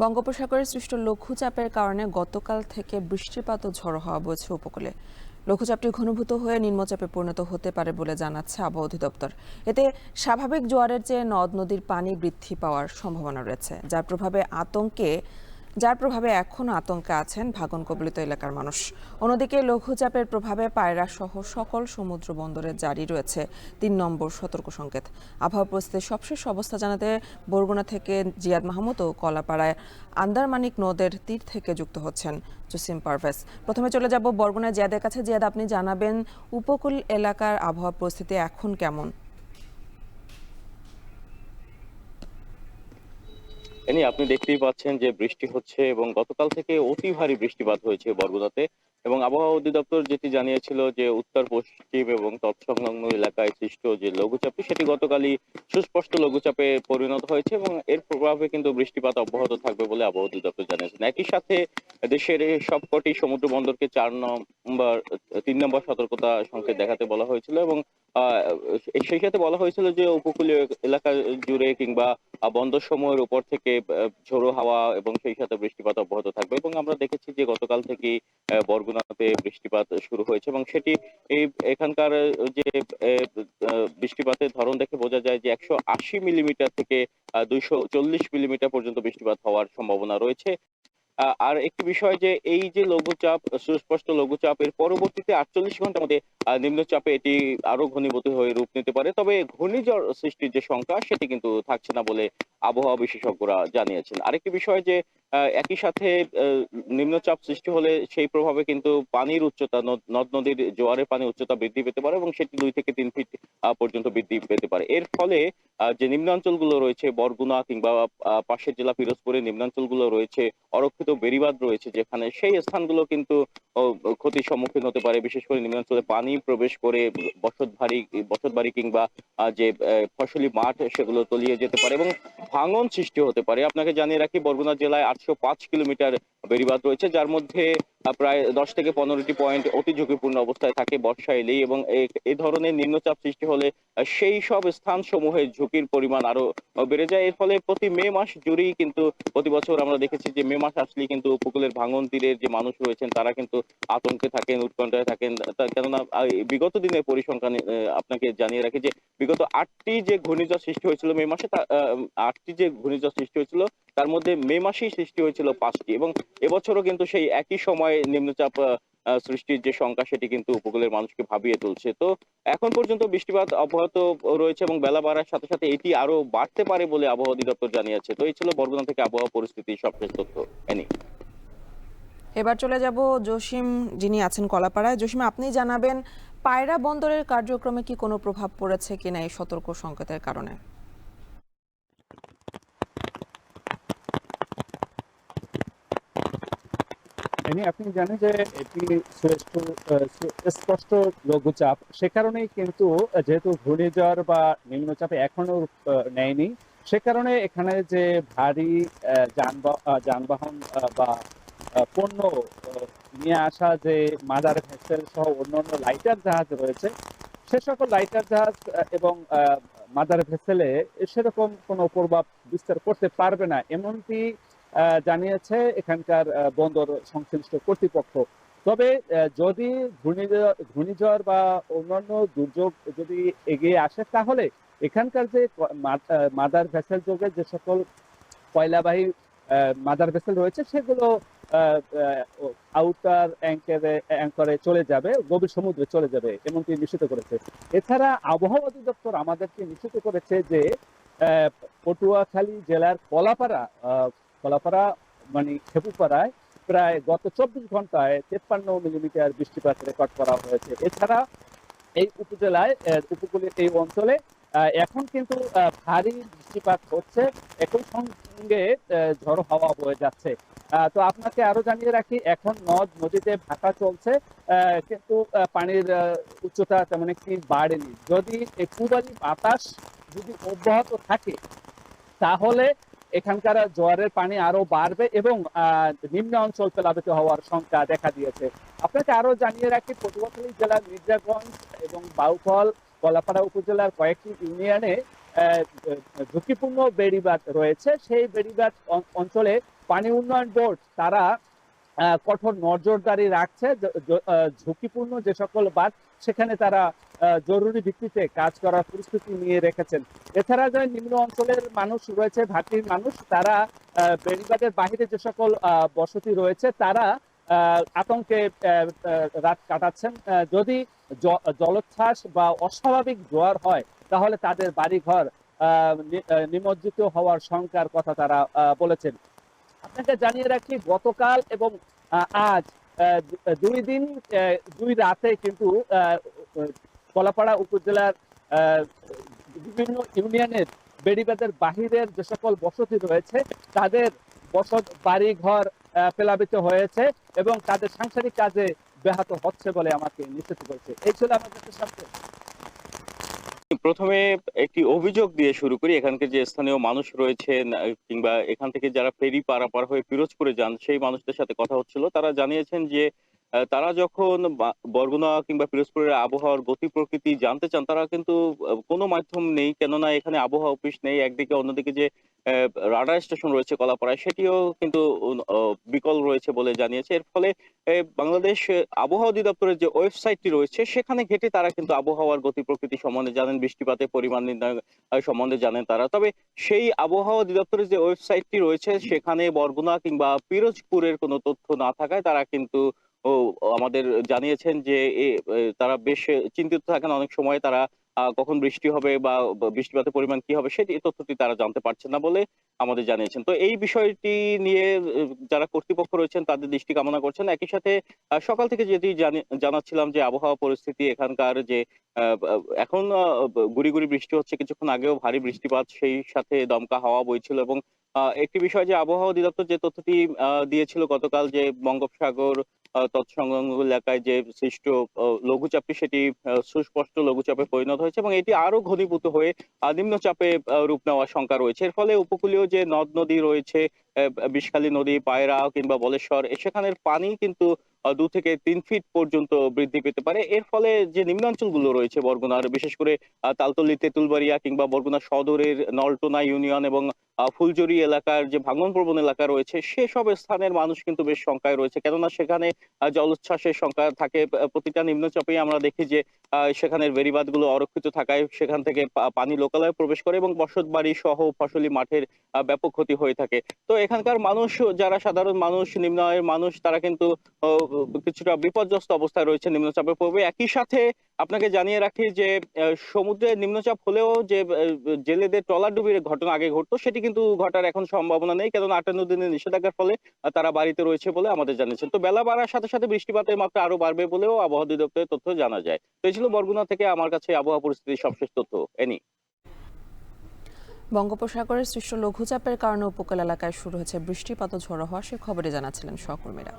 বঙ্গোপসাগরে সৃষ্ট লঘুচাপের কারণে গতকাল থেকে বৃষ্টিপাত ও ঝড়ো হাওয়া বইছে উপকূলে। লঘুচাপটি ঘনীভূত হয়ে নিম্নচাপে পরিণত হতে পারে বলে জানাচ্ছে আবহাওয়া অধিদপ্তর। এতে স্বাভাবিক জোয়ারের চেয়ে নদ নদীর পানি বৃদ্ধি পাওয়ার সম্ভাবনা রয়েছে, যার প্রভাবে এখনও আতঙ্কে আছেন ভাঙন কবলিত এলাকার মানুষ। অন্যদিকে লঘুচাপের প্রভাবে পায়রা সহ সকল সমুদ্র বন্দরে জারি রয়েছে ৩ নম্বর সতর্ক সংকেত। আবহাওয়া পরিস্থিতির সবশেষ অবস্থা জানাতে বরগুনা থেকে জিয়াদ মাহমুদ ও কলাপাড়ায় আন্দারমানিক নদের তীর থেকে যুক্ত হচ্ছেন জসিম পারভেজ। প্রথমে চলে যাব বরগুনা জিয়াদের কাছে। জিয়াদ, আপনি জানাবেন উপকূল এলাকার আবহাওয়া পরিস্থিতি এখন কেমন? আপনি দেখতেই পাচ্ছেন যে বৃষ্টি হচ্ছে এবং গতকাল থেকে অতি ভারী বৃষ্টিপাত হয়েছে বরগুনাতে। এবং আবহাওয়া অধিদপ্তর যেটি জানিয়েছিল যে উত্তর পশ্চিম এবং তৎসংলগ্ন এলাকায় সৃষ্ট যে লঘুচাপটি সেটি গতকালই সুস্পষ্ট লঘুচাপে পরিণত হয়েছে এবং এর প্রভাবে কিন্তু বৃষ্টিপাত অব্যাহত থাকবে বলে আবহাওয়া অধিদপ্তর জানিয়েছেন। একই সাথে দেশের সবকটি সমুদ্র বন্দরকে 3 নম্বর সতর্কতা সংকেত দেখাতে বলা হয়েছিল এবং সেই সাথে বলা হয়েছিল যে উপকূলীয় এলাকা জুড়ে কিংবা বন্দর সমূহের উপর থেকে ঝোড়ো হাওয়া এবং সেই সাথে বৃষ্টিপাত অব্যাহত থাকবে। এবং আমরা দেখেছি যে গতকাল থেকেই বরগুনাতে বৃষ্টিপাত শুরু হয়েছে এবং সেটি এই এখানকার যে বৃষ্টিপাতের ধরন দেখে বোঝা যায় যে 180 মিলিমিটার থেকে 240 মিলিমিটার পর্যন্ত বৃষ্টিপাত হওয়ার সম্ভাবনা রয়েছে। আর একটি বিষয় যে এই যে লঘুচাপ, সুস্পষ্ট লঘুচাপ এর পরবর্তীতে 48 ঘন্টার মধ্যে নিম্নচাপে এটি আরো ঘনীভূত হয়ে রূপ নিতে পারে। তবে ঘূর্ণিঝড় সৃষ্টির যে সংখ্যা সেটি কিন্তু থাকছে না বলে আবহাওয়া বিশেষজ্ঞরা জানিয়েছেন। আরেকটি বিষয় যে একই সাথে নিম্নচাপ সৃষ্টি হলে সেই প্রভাবে কিন্তু পানির উচ্চতা, নদ নদীর জোয়ারের পানির উচ্চতা বৃদ্ধি পেতে পারে এবং সেটি 2 থেকে 3 ফিট পর্যন্ত বৃদ্ধি পেতে পারে। এর ফলে যে নিম্নাঞ্চলগুলো রয়েছে বরগুনা কিংবা পাশের জেলা পিরোজপুরের নিম্নাঞ্চলগুলো রয়েছে, অরক্ষিত বেড়িবাঁধ রয়েছে যেখানে, সেই স্থানগুলো কিন্তু ক্ষতির সম্মুখীন হতে পারে। বিশেষ করে নিম্নাঞ্চলে পানি প্রবেশ করে বসতবাড়ি কিংবা যে ফসলি মাঠ সেগুলো তলিয়ে যেতে পারে এবং ভাঙন সৃষ্টি হতে পারে। আপনাকে জানিয়ে রাখি বরগুনা জেলায় 805 কিলোমিটার বেড়িবাঁধ রয়েছে, যার মধ্যে প্রায় 10 থেকে 15টি পয়েন্ট অতি ঝুঁকিপূর্ণ অবস্থায় থাকে বর্ষা এলেই। এবং এই ধরনের নিম্নচাপ সৃষ্টি হলে সেই সব স্থান সমূহে ঝুঁকির পরিমাণ আরো বেড়ে যায়। এর ফলে প্রতি মে মাস জুড়েই কিন্তু প্রতি বছর আমরা দেখেছি যে মে মাস আসলেই কিন্তু উপকূলের ভাঙন তীরের যে মানুষ রয়েছেন তারা কিন্তু আতঙ্কে থাকেন, উৎকণ্ঠায় থাকেন। কেননা বিগত দিনের পরিসংখ্যান আপনাকে জানিয়ে রাখি যে বিগত 8টি যে ঘূর্ণিঝড় সৃষ্টি হয়েছিল মে মাসে, 8টি যে ঘূর্ণিঝড় সৃষ্টি হয়েছিল তার মধ্যে মে মাসেই সৃষ্টি হয়েছিল 5টি। এবং এবছরও কিন্তু সেই একই সময়ে নিম্নচাপ সৃষ্টির যে সংখ্যা সেটি কিন্তু উপকূলের মানুষকে ভাবিয়ে তুলছে। তো এখন পর্যন্ত বৃষ্টিপাত অব্যাহত রয়েছে এবং বেলা বাড়ার সাথে সাথে এটি আরো বাড়তে পারে বলে আবহাওয়া অধিদপ্তর জানিয়েছে। তো এই ছিল বরগুনা থেকে আবহাওয়া পরিস্থিতির সবশেষ তথ্য। এবার চলে যাব জসিম, যিনি আছেন কলাপাড়ায়। জসিম, আপনি জানাবেন পায়রা বন্দরের কার্যক্রমে কি কোনো প্রভাব পড়েছে কিনা এই সতর্ক সংকেতের কারণে? আপনি জানেন যে এটি স্পষ্ট লঘুচাপ, সে কারণেই কিন্তু যেহেতু ঘূর্ণিঝড় বা নিম্নচাপে এখনো নেয়নি, সে কারণে এখানে যে ভারী যানবাহন বা পণ্য নিয়ে আসা যে মাদার ভেসেল সহ অন্যান্য লাইটার জাহাজ রয়েছে, সে সকল লাইটার জাহাজ এবং মাদার ভেসেলে সেরকম কোনো প্রভাব বিস্তার করতে পারবে না, এমনটি জানিয়েছে এখানকার বন্দর সংশ্লিষ্ট কর্তৃপক্ষ। তবে যদি ঘূর্ণিঝড় বা অন্যান্য দুর্যোগ যদি এগিয়ে আসে, তাহলে এখানকার যে মাদার ভেসেল যোগে যে সকল কয়লাবাহী মাদার ভেসেল রয়েছে সেগুলো আউটার অ্যাঙ্করে চলে যাবে, গভীর সমুদ্রে চলে যাবে, এমনটি নিশ্চিত করেছে। এছাড়া আবহাওয়া অধিদপ্তর আমাদেরকে নিশ্চিত করেছে যে পটুয়াখালী জেলার কলাপাড়া মানে খেপুপাড়ায় প্রায় গত 24 ঘন্টায় 53 মিলিমিটার বৃষ্টিপাত রেকর্ড করা হয়েছে। এছাড়া এই উপকূলের এই অঞ্চলে এখন কিন্তু ভারী বৃষ্টিপাত হচ্ছে, একই সঙ্গে ঝড়ো হাওয়া বয়ে যাচ্ছে। তো আপনাকে আরো জানিয়ে রাখি, এখন নদ নদীতে ভাটা চলছে, কিন্তু পানির উচ্চতা তেমন একটি বাড়েনি। যদি পূবালি বাতাস যদি অব্যাহত থাকে তাহলে এখানকার জোয়ারের পানি আরো বাড়বে এবং নিম্ন অঞ্চল প্লাবিত হওয়ার শঙ্কা দেখা দিয়েছে। আপনাকে আরো জানিয়ে রাখি, পটুয়াখালী জেলার মির্জাগঞ্জ এবং বাউফল কলাপাড়া উপজেলার কয়েকটি ইউনিয়নে ঝুঁকিপূর্ণ বেড়িবাঁধ রয়েছে। সেই বেড়িবাঁধ অঞ্চলে পানি উন্নয়ন বোর্ড তারা কঠোর নজরদারি রাখছে। ঝুঁকিপূর্ণ যে সকল বাঁধ সেখানে তারা জরুরি ভিত্তিতে কাজ করার প্রস্তুতি নিয়ে রেখেছেন। এছাড়া যে নিম্ন অঞ্চলের মানুষ রয়েছে, ভাটির মানুষ, তারা বেড়িবাঁধের বাহিরে যে সকল বসতি রয়েছে তারা আতঙ্কে রাত কাটাচ্ছেন। যদি জলোচ্ছ্বাস বা অস্বাভাবিক জোয়ার হয় তাহলে তাদের বাড়িঘর নিমজ্জিত হওয়ার শঙ্কার কথা তারা বলেছেন। আপনাকে জানিয়ে রাখি, গতকাল এবং আজ 2 দিন 2 রাতে কিন্তু কলাপাড়া উপজেলার বিভিন্ন ইউনিয়নের বেড়িবাঁধের বাহিরের যে সকল বসতি রয়েছে তাদের বাড়ি ঘর প্লাবিত হয়েছে এবং তাদের সাংসারিক কাজে ব্যাহত হচ্ছে বলে আমাকে নিশ্চিত করেছে। এই ছিল আমাদের সাথে। প্রথমে একটি অভিযোগ দিয়ে শুরু করি। এখানকার যে স্থানীয় মানুষ রয়েছেন কিংবা এখান থেকে যারা ফেরি পারাপার হয়ে পিরোজপুরে যান সেই মানুষদের সাথে কথা হচ্ছিল। তারা জানিয়েছেন যে তারা যখন বরগুনা কিংবা পিরোজপুরের আবহাওয়ার গতি প্রকৃতি জানতে চান তারা কিন্তু কোনো মাধ্যম নেই, কেননা এখানে আবহাওয়া অফিস নেই একদিকে, অন্যদিকে যে রাডার স্টেশন রয়েছে কলাপাড়ায় সেটিও কিন্তু বিকল রয়েছে বলে জানিয়েছে। এর ফলে বাংলাদেশ আবহাওয়া অধিদপ্তরের যে ওয়েবসাইটটি রয়েছে সেখানে ঘেঁটে তারা কিন্তু আবহাওয়ার গতি প্রকৃতি সম্বন্ধে জানেন, বৃষ্টিপাতের পরিমাণ নির্ণয় সম্বন্ধে জানেন তারা। তবে সেই আবহাওয়া অধিদপ্তরের যে ওয়েবসাইটটি রয়েছে সেখানে বরগুনা কিংবা পিরোজপুরের কোনো তথ্য না থাকায় তারা কিন্তু আমাদের জানিয়েছেন যে তারা বেশ চিন্তিত থাকেন। অনেক সময় তারা কখন বৃষ্টি হবে বা বৃষ্টিপাতের পরিমাণ কি হবে সেটি তথ্যটি তারা জানতে পারছেন না বলে আমাদের জানিয়েছেন। তো এই বিষয়টি নিয়ে যারা কর্তৃপক্ষ রয়েছেন তাদের দৃষ্টি কামনা করছেন। একই সাথে সকাল থেকে যেটি জানাচ্ছিলাম যে আবহাওয়া পরিস্থিতি এখানকার যে এখন গুড়ি গুড়ি বৃষ্টি হচ্ছে, কিছুক্ষণ আগেও ভারী বৃষ্টিপাত, সেই সাথে দমকা হাওয়া বইছিল এবং একটি বিষয় যে আবহাওয়া অধিদপ্তর যে তথ্যটি দিয়েছিল গতকাল যে বঙ্গোপসাগর তৎসংলগ্ন এলাকায় যে সৃষ্ট লঘুচাপটি সেটি সুস্পষ্ট লঘুচাপে পরিণত হয়েছে এবং এটি আরো ঘনীভূত হয়ে নিম্নচাপে রূপ নেওয়ার শঙ্কা রয়েছে। এর ফলে উপকূলীয় যে নদ নদী রয়েছে, বিষখালী নদী, পায়রা কিংবা বলেশ্বর, সেখানের পানি কিন্তু 2 থেকে 3 ফিট পর্যন্ত বৃদ্ধি পেতে পারে। এর ফলে যে নিম্নাঞ্চলগুলো রয়েছে বরগুনার, বিশেষ করে তালতলী, তেঁতুলবাড়িয়া কিংবা বরগুনা সদরের নলটোনা ইউনিয়ন এবং ফুলজুরি এলাকার যে ভাঙনপ্রবণ এলাকা রয়েছে সেসব স্থানের মানুষ কিন্তু বেশ শঙ্কায় রয়েছে, কেননা সেখানে জলোচ্ছ্বাসের শঙ্কা থাকে। প্রতিটা নিম্নচাপেই আমরা দেখি যে সেখানের বেড়িবাঁধগুলো অরক্ষিত থাকায় সেখান থেকে পানি লোকালয়ে প্রবেশ করে এবং বসতবাড়ি সহ ফসলি মাঠের ব্যাপক ক্ষতি হয়ে থাকে। তো এখানকার মানুষ, যারা সাধারণ মানুষ, নিম্ন আয়ের মানুষ, তারা কিন্তু কিছুটা বিপর্যস্ত অবস্থায় রয়েছে নিম্নচাপের প্রভাবে। একই সাথে আপনাকে জানিয়ে রাখি যে সমুদ্রে নিম্নচাপ হলেও যে জেলেদের ট্রলার ডুবির ঘটনা আগে ঘটতো সেটি কিন্তু ঘটার এখন সম্ভাবনা নেই, কেননা 58 দিনের নিষেধাজ্ঞার ফলে তারা বাড়িতে রয়েছে বলে আমাদের জানিয়েছেন। তো বেলা বাড়ার সাথে সাথে বৃষ্টিপাতের মাত্রা আরো বাড়বে বলেও আবহাওয়া অধিদপ্তরের তথ্য জানা যায়। তো এই ছিল বরগুনা থেকে আমার কাছে আবহাওয়া পরিস্থিতির সবশেষ তথ্য। এনি বঙ্গোপসাগরের সৃষ্ট লঘুচাপের কারণে উপকূল এলাকায় শুরু হয়েছে বৃষ্টিপাত ও ঝোড়ো হওয়া, সে খবরে জানাচ্ছিলেন সহকর্মীরা।